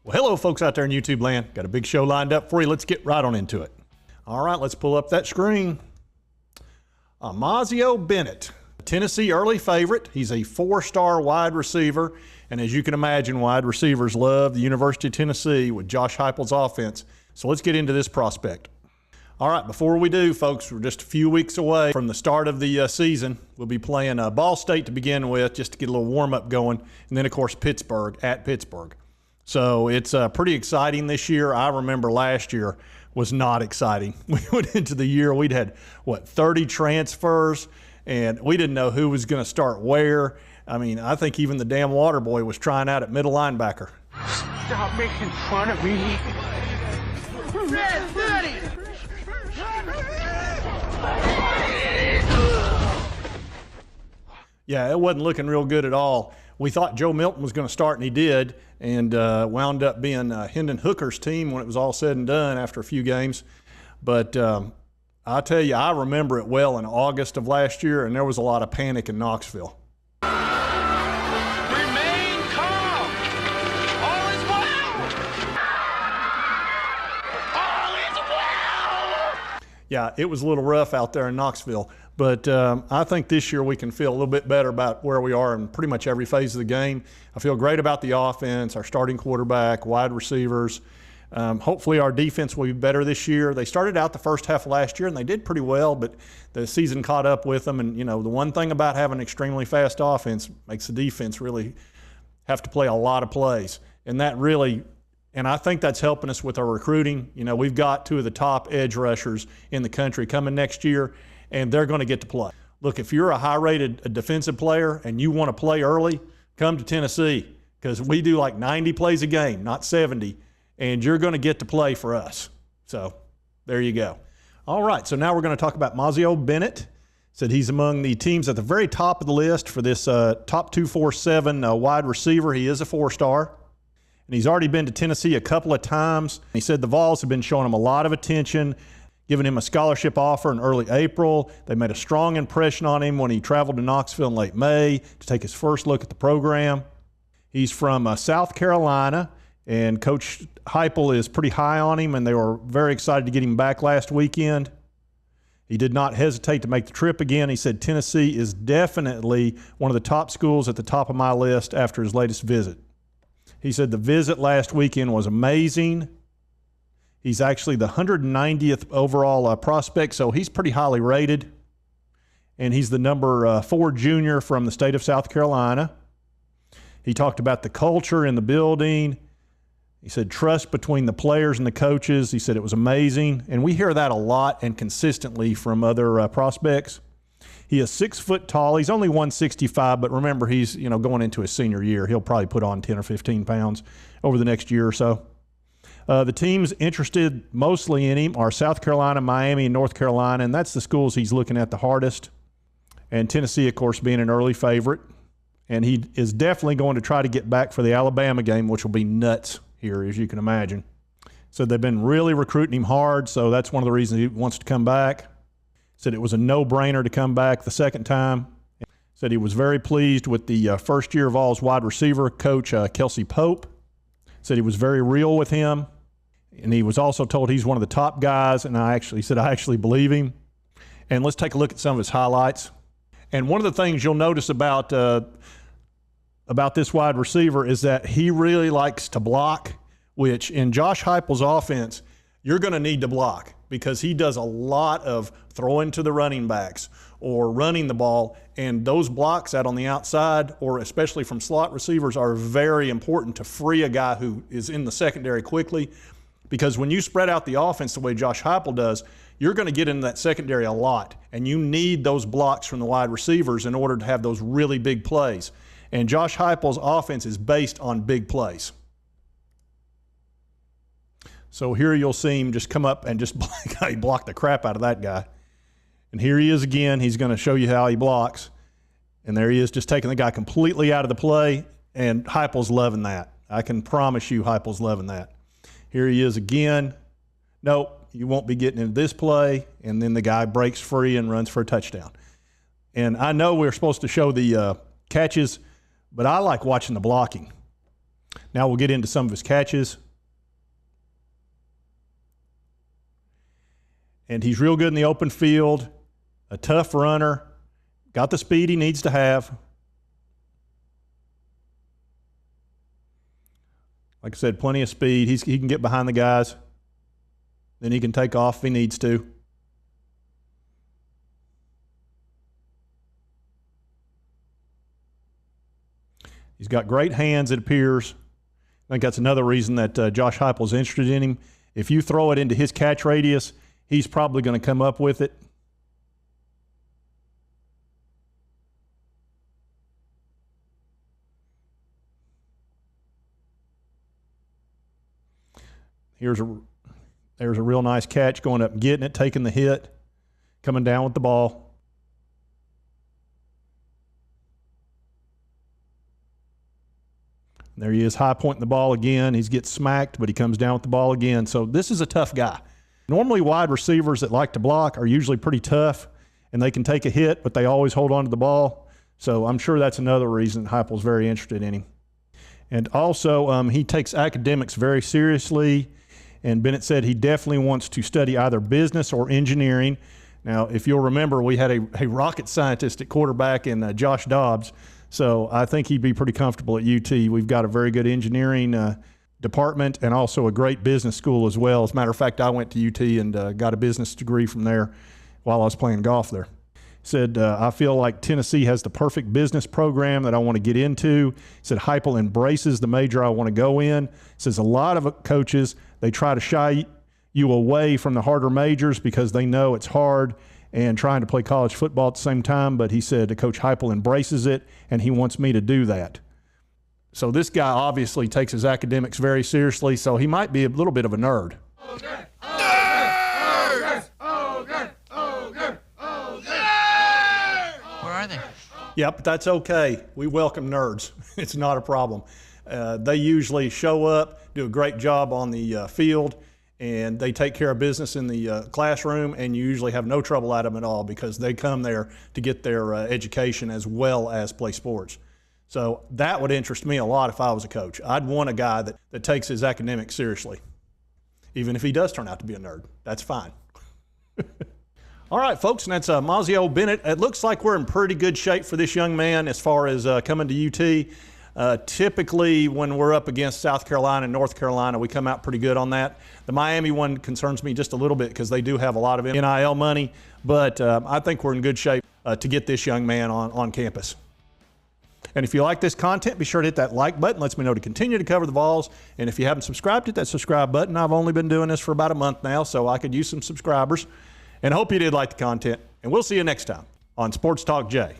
Well, hello, folks out there in YouTube land. Got a big show lined up for you. Let's get right on into it. All right, let's pull up that screen. Mazio Bennett, Tennessee early favorite. He's a four-star wide receiver. And as you can imagine, wide receivers love the University of Tennessee with Josh Heupel's offense. So let's get into this prospect. All right, before we do, folks, we're just a few weeks away from the start of the season. We'll be playing Ball State to begin with, just to get a little warm-up going. And then, of course, Pittsburgh at Pittsburgh. So it's pretty exciting this year. I remember last year was not exciting. We went into the year, we'd had, 30 transfers, and we didn't know who was going to start where. I mean, I think even the damn water boy was trying out at middle linebacker. Stop making fun of me. Red 30. Yeah, it wasn't looking real good at all. We thought Joe Milton was going to start, and he did, and wound up being Hendon Hooker's team when it was all said and done after a few games. But I'll tell you, I remember it well in August of last year, and there was a lot of panic in Knoxville. Remain calm. All is well. All is well. Yeah, it was a little rough out there in Knoxville. But I think this year we can feel a little bit better about where we are in pretty much every phase of the game. I feel great about the offense, our starting quarterback, wide receivers. Hopefully our defense will be better this year. They started out the first half of last year, and they did pretty well, but the season caught up with them. And, you know, the one thing about having an extremely fast offense makes the defense really have to play a lot of plays. And that really – and I think that's helping us with our recruiting. You know, we've got two of the top edge rushers in the country coming next year, and they're going to get to play. Look, if you're a high-rated defensive player and you want to play early, come to Tennessee, because we do like 90 plays a game, not 70, and you're going to get to play for us. So there you go. All right, so now we're going to talk about Mazeo Bennett. Said he's among the teams at the very top of the list for this top 247 wide receiver. He is a four-star, and he's already been to Tennessee a couple of times. He said the Vols have been showing him a lot of attention, giving him a scholarship offer in early April. They made a strong impression on him when he traveled to Knoxville in late May to take his first look at the program. He's from South Carolina, and Coach Heupel is pretty high on him, and they were very excited to get him back last weekend. He did not hesitate to make the trip again. He said Tennessee is definitely one of the top schools at the top of my list after his latest visit. He said the visit last weekend was amazing. He's actually the 190th overall prospect, so he's pretty highly rated. And he's the number 4 junior from the state of South Carolina. He talked about the culture in the building. He said trust between the players and the coaches. He said it was amazing. And we hear that a lot and consistently from other prospects. He is 6 foot tall. He's only 165, but remember, he's going into his senior year. He'll probably put on 10 or 15 pounds over the next year or so. The teams interested mostly in him are South Carolina, Miami, and North Carolina, and that's the schools he's looking at the hardest. And Tennessee, of course, being an early favorite. And he is definitely going to try to get back for the Alabama game, which will be nuts here, as you can imagine. So they've been really recruiting him hard, so that's one of the reasons he wants to come back. Said it was a no-brainer to come back the second time. Said he was very pleased with the first-year Vols wide receiver coach, Kelsey Pope. Said he was very real with him. And he was also told he's one of the top guys, and I actually believe him. And let's take a look at some of his highlights. And one of the things you'll notice about this wide receiver is that he really likes to block, which in Josh Heupel's offense, you're going to need to block because he does a lot of throwing to the running backs or running the ball, and those blocks out on the outside, or especially from slot receivers, are very important to free a guy who is in the secondary quickly. Because when you spread out the offense the way Josh Heupel does, you're going to get into that secondary a lot, and you need those blocks from the wide receivers in order to have those really big plays. And Josh Heupel's offense is based on big plays. So here you'll see him just come up and just block the crap out of that guy. And here he is again. He's going to show you how he blocks. And there he is, just taking the guy completely out of the play, and Heupel's loving that. I can promise you Heupel's loving that. Here he is again. Nope, you won't be getting into this play. And then the guy breaks free and runs for a touchdown. And I know we're supposed to show the catches, but I like watching the blocking. Now we'll get into some of his catches. And he's real good in the open field, a tough runner, got the speed he needs to have. Like I said, plenty of speed. He can get behind the guys. Then he can take off if he needs to. He's got great hands, it appears. I think that's another reason that Josh Heupel's interested in him. If you throw it into his catch radius, he's probably going to come up with it. There's a real nice catch, going up and getting it, taking the hit, coming down with the ball. There he is, high pointing the ball again. He gets smacked, but he comes down with the ball again. So this is a tough guy. Normally wide receivers that like to block are usually pretty tough, and they can take a hit, but they always hold on to the ball. So I'm sure that's another reason Heupel's very interested in him. And also, he takes academics very seriously, and Bennett said he definitely wants to study either business or engineering. Now, if you'll remember, we had a rocket scientist at quarterback in Josh Dobbs, so I think he'd be pretty comfortable at UT. We've got a very good engineering department and also a great business school as well. As a matter of fact, I went to UT and got a business degree from there while I was playing golf there. Said, I feel like Tennessee has the perfect business program that I want to get into. Said Heupel embraces the major I want to go in. Says a lot of coaches, they try to shy you away from the harder majors because they know it's hard and trying to play college football at the same time. But he said Coach Heupel embraces it, and he wants me to do that. So this guy obviously takes his academics very seriously, so he might be a little bit of a nerd. Where are they? Yeah, but that's okay. We welcome nerds. It's not a problem. They usually show up, do a great job on the field, and they take care of business in the classroom, and you usually have no trouble at them at all because they come there to get their education as well as play sports. So that would interest me a lot if I was a coach. I'd want a guy that takes his academics seriously, even if he does turn out to be a nerd. That's fine. All right, folks, and that's Mazio Bennett. It looks like we're in pretty good shape for this young man as far as coming to UT. Typically, when we're up against South Carolina and North Carolina, we come out pretty good on that. The Miami one concerns me just a little bit because they do have a lot of NIL money, but I think we're in good shape to get this young man on campus. And if you like this content, be sure to hit that like button. Lets me know to continue to cover the Vols. And if you haven't subscribed, hit that subscribe button. I've only been doing this for about a month now, so I could use some subscribers. And I hope you did like the content. And we'll see you next time on Sports Talk J.